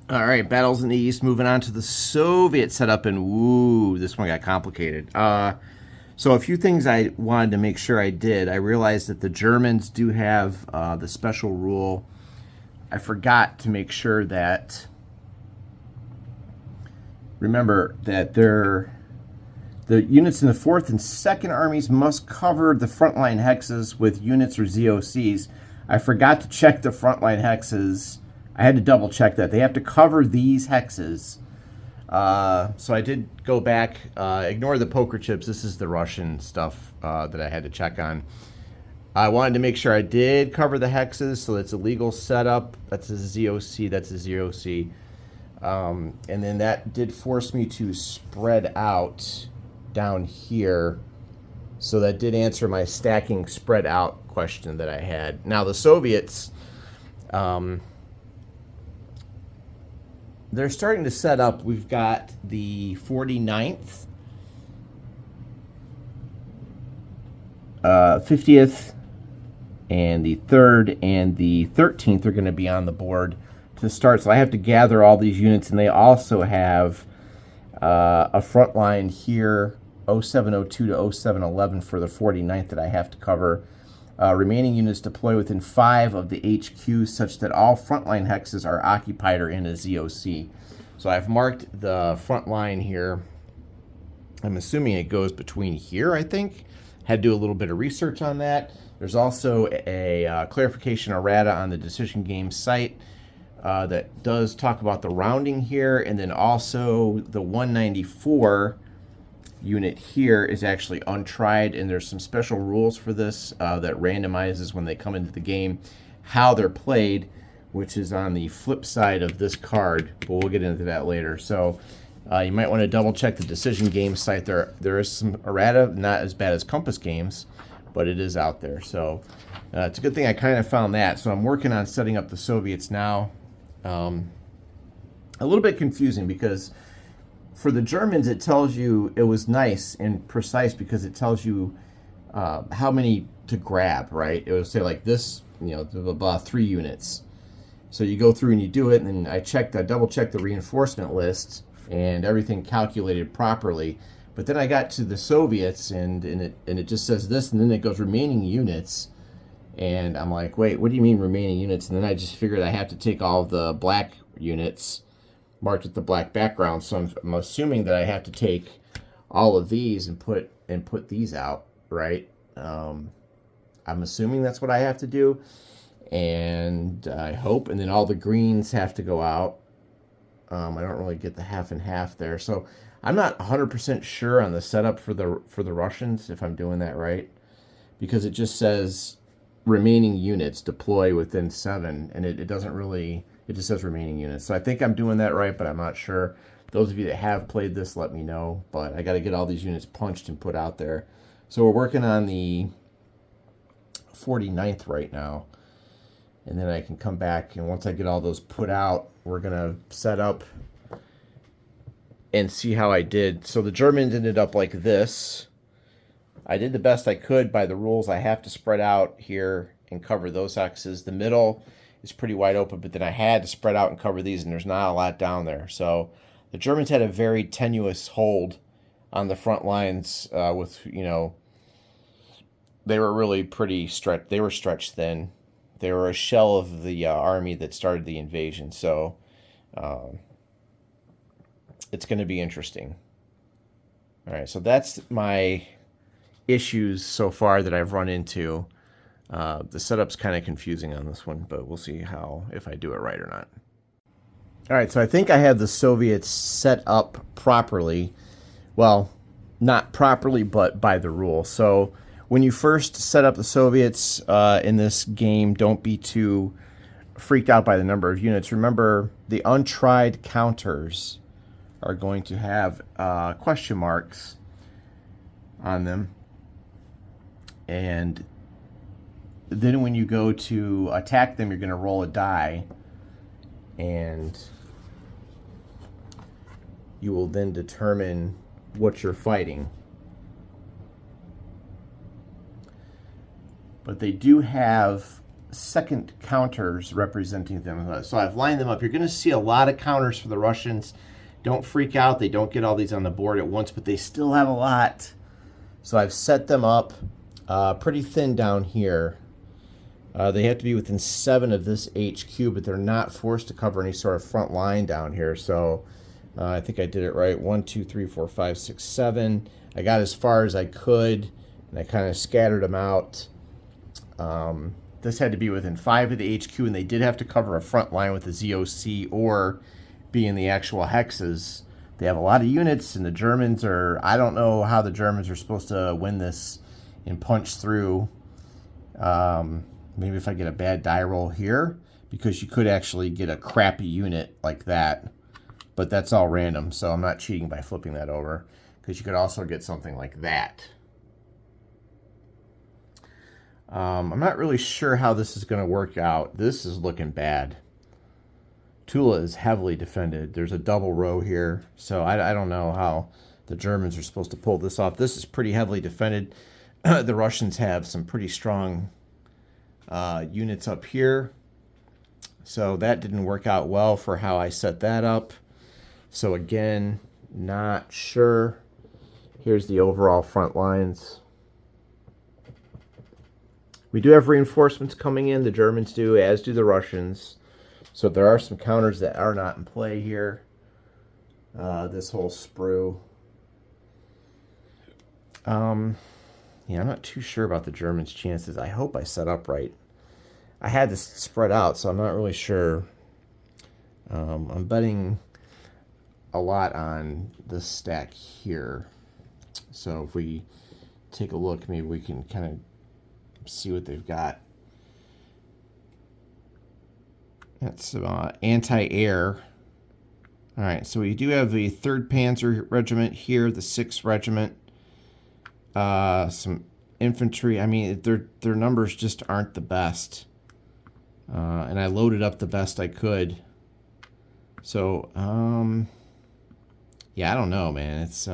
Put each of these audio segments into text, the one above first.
All right, battles in the East. Moving on to the Soviet setup, and woo, this one got complicated. So a few things I wanted to make sure I did. I realized that the Germans do have the special rule. I forgot to make sure that. Remember that the units in the 4th and 2nd armies must cover the frontline hexes with units or ZOCs. I forgot to check the frontline hexes. I had to double check that. They have to cover these hexes. So I did go back, ignore the poker chips. This is the Russian stuff that I had to check on. I wanted to make sure I did cover the hexes, so that's a legal setup. That's a ZOC, that's a ZOC. And then that did force me to spread out down here. So that did answer my stacking spread out question that I had. Now the Soviets, they're starting to set up. We've got the 49th, 50th, and the 3rd and the 13th are going to be on the board to start. So I have to gather all these units, and they also have a front line here, 0702 to 0711 for the 49th that I have to cover. Remaining units deploy within 5 of the HQs such that all frontline hexes are occupied or in a ZOC. So I've marked the front line here. I'm assuming it goes between here, I think. Had to do a little bit of research on that. There's also a clarification errata on the Decision Game site that does talk about the rounding here, and then also the 194 unit here is actually untried, and there's some special rules for this that randomizes when they come into the game how they're played, which is on the flip side of this card, but we'll get into that later. So you might want to double check the Decision Game site. There is some errata, not as bad as Compass Games, but it is out there. So it's a good thing I kind of found that. So I'm working on setting up the Soviets now. A little bit confusing because for the Germans, it tells you, it was nice and precise because it tells you how many to grab, right? It would say like this, blah, blah, blah, 3 units. So you go through and you do it, and then I double checked the reinforcement list, and everything calculated properly. But then I got to the Soviets, and it just says this, and then it goes remaining units. And I'm like, wait, what do you mean remaining units? And then I just figured I have to take all of the black units marked with the black background. So I'm assuming that I have to take all of these and put these out, right? I'm assuming that's what I have to do, and I hope. And then all the greens have to go out. I don't really get the half and half there, so I'm not 100% sure on the setup for the Russians if I'm doing that right, because it just says remaining units deploy within 7, and it doesn't really. It just says remaining units. So I think I'm doing that right, but I'm not sure. Those of you that have played this, let me know. But I got to get all these units punched and put out there. So we're working on the 49th right now. And then I can come back, and once I get all those put out, we're going to set up and see how I did. So the Germans ended up like this. I did the best I could by the rules. I have to spread out here and cover those hexes. The middle is pretty wide open, but then I had to spread out and cover these, and there's not a lot down there. So the Germans had a very tenuous hold on the front lines with, they were really pretty stretched. They were stretched thin. They were a shell of the army that started the invasion. So it's going to be interesting. All right, so that's my issues so far that I've run into. The setup's kind of confusing on this one, but we'll see if I do it right or not. All right, so I think I have the Soviets set up properly. Well, not properly, but by the rule. So when you first set up the Soviets in this game, don't be too freaked out by the number of units. Remember, the untried counters are going to have question marks on them. And then when you go to attack them, you're going to roll a die, and you will then determine what you're fighting. But they do have second counters representing them. So I've lined them up. You're going to see a lot of counters for the Russians. Don't freak out. They don't get all these on the board at once, but they still have a lot. So I've set them up pretty thin down here. They have to be within 7 of this HQ, but they're not forced to cover any sort of front line down here. So I think I did it right. 1, 2, 3, 4, 5, 6, 7. I got as far as I could, and I kind of scattered them out. This had to be within 5 of the HQ, and they did have to cover a front line with the ZOC or be in the actual hexes. They have a lot of units, and the Germans are... I don't know how the Germans are supposed to win this and punch through. Maybe if I get a bad die roll here, because you could actually get a crappy unit like that. But that's all random, so I'm not cheating by flipping that over, because you could also get something like that. I'm not really sure how this is going to work out. This is looking bad. Tula is heavily defended. There's a double row here, so I don't know how the Germans are supposed to pull this off. This is pretty heavily defended. The Russians have some pretty strong units up here, so that didn't work out well for how I set that up. So again, not sure. Here's the overall front lines. We do have reinforcements coming in. The Germans do, as do the Russians. So there are some counters that are not in play here. This whole sprue. Yeah, I'm not too sure about the Germans' chances. I hope I set up right. I had this spread out, so I'm not really sure. I'm betting a lot on this stack here. So if we take a look, maybe we can kind of see what they've got. That's anti-air. All right, so we do have the 3rd Panzer Regiment here, the 6th Regiment, some infantry. I mean, their numbers just aren't the best. And I loaded up the best I could. So, yeah, I don't know, man. It's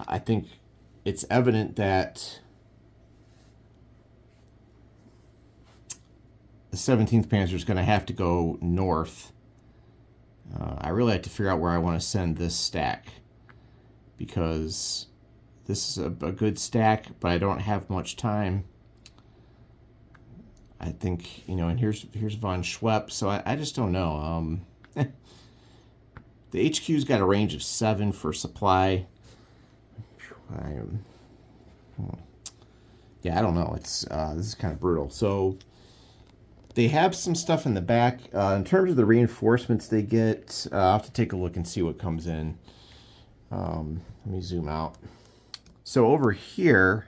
I think it's evident that the 17th Panzer is going to have to go north. I really have to figure out where I want to send this stack, because this is a good stack, but I don't have much time. I think, and here's von Schwepp, so I just don't know. The HQ's got a range of 7 for supply. Yeah, I don't know. It's this is kind of brutal. So they have some stuff in the back. In terms of the reinforcements they get, I'll have to take a look and see what comes in. Let me zoom out. So over here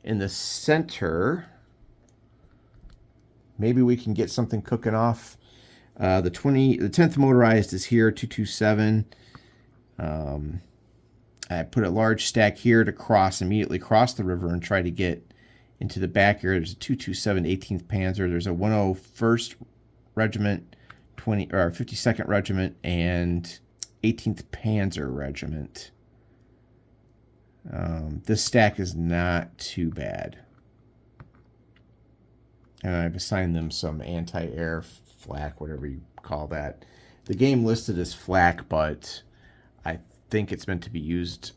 in the center, maybe we can get something cooking off. The 10th motorized is here, 227. I put a large stack here to immediately cross the river and try to get into the back area. There's a 227 18th Panzer. There's a 101st Regiment, 52nd Regiment, and 18th Panzer Regiment. This stack is not too bad. And I've assigned them some anti-air flak, whatever you call that. The game listed as flak, but I think it's meant to be used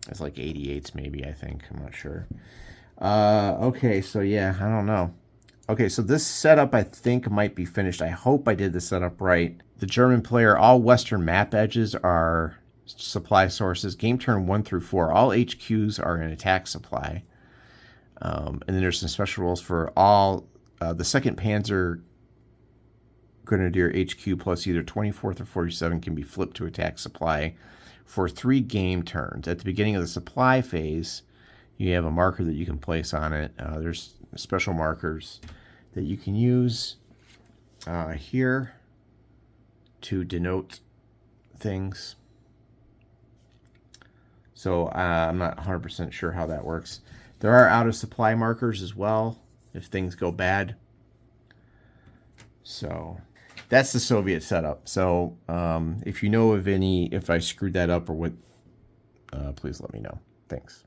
as like 88s maybe, I think. I'm not sure. Okay, so yeah, I don't know. Okay, so this setup I think might be finished. I hope I did the setup right. The German player, all western map edges are supply sources. Game turn 1 through 4, all HQs are an attack supply. And then there's some special rules for all the 2nd Panzer Grenadier HQ plus either 24th or 47 can be flipped to attack supply for 3 game turns. At the beginning of the supply phase, you have a marker that you can place on it. There's special markers that you can use here to denote things. So I'm not 100% sure how that works. There are out of supply markers as well if things go bad. So that's the Soviet setup. So if you know of any, if I screwed that up or what, please let me know. Thanks.